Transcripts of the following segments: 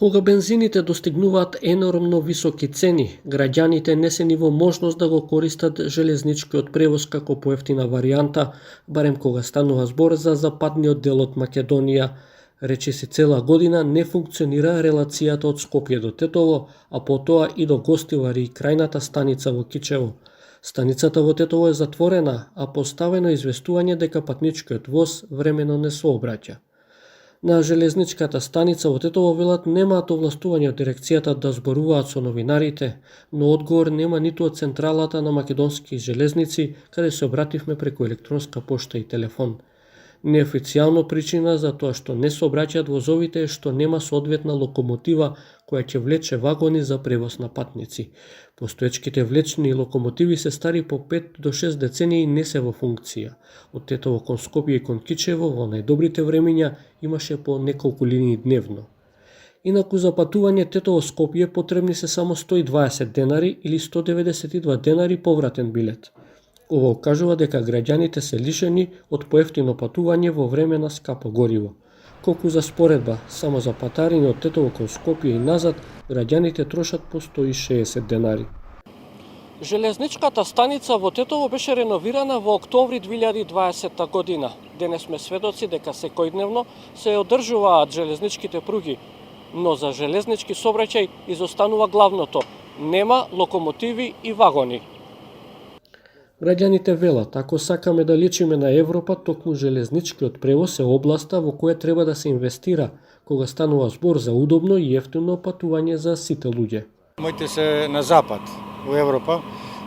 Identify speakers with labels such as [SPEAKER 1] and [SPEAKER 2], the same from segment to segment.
[SPEAKER 1] Кога бензините достигнуваат енормно високи цени, граѓаните не се ни во можност да го користат железничкиот превоз како поевтина варијанта, барем кога станува збор за западниот дел од Македонија. Речиси цела година не функционира релацијата од Скопје до Тетово, а потоа и до Гостивари и крајната станица во Кичево. Станицата во Тетово е затворена, а поставено известување дека патничкиот воз времено не сообраќа. На железничката станица во Тетово велат немаат овластување од дирекцијата да зборуваат со новинарите, но одговор нема ниту од централата на македонски железници, каде се обративме преку електронска пошта и телефон. Неофицијално причина за тоа што не сообраќаат возовите е што нема соодветна локомотива која ќе влече вагони за превоз на патници. Постоечките влечни локомотиви се стари по 5 до 6 децении и не се во функција. Од Тетово кон Скопје и кон Кичево во најдобрите времиња имаше по неколку линии дневно. Инаку за патување Тетово-Скопје потребни се само 120 денари или 192 денари повратен билет. Ова укажува дека граѓаните се лишени од поевтино патување во време на скапо гориво. Колку за споредба, само за патарење од Тетово кон Скопје и назад, граѓаните трошат по 160 денари.
[SPEAKER 2] Железничката станица во Тетово беше реновирана во октомври 2020 година. Денес сме сведоци дека секојдневно се одржуваат железничките пруги, но за железнички сообраќај изостанува главното – нема локомотиви и вагони.
[SPEAKER 1] Граѓаните велат, ако сакаме да личиме на Европа, токму железничкиот превоз е областа во која треба да се инвестира, кога станува збор за удобно и ефтино патување за сите луѓе.
[SPEAKER 3] Моите се на запад, во Европа,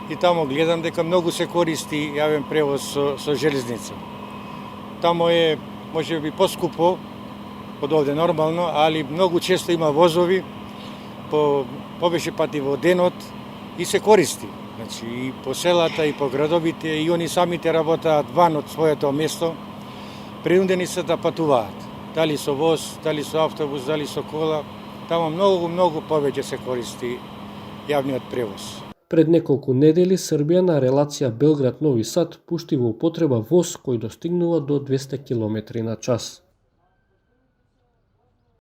[SPEAKER 3] и тамо гледам дека многу се користи јавен превоз со железница. Тамо е, може би, поскупо од овде нормално, али многу често има возови по повеќе пати во денот и се користи. Значи, и по селата, и по градовите, и они самите работаат ван од своето место, принудени се да патуваат. Дали со воз, дали со автобус, дали со кола, тамо многу повеќе се користи јавниот превоз.
[SPEAKER 1] Пред неколку недели Србија на релација Белград-Нови Сад пушти во употреба воз кој достигнува до 200 км на час.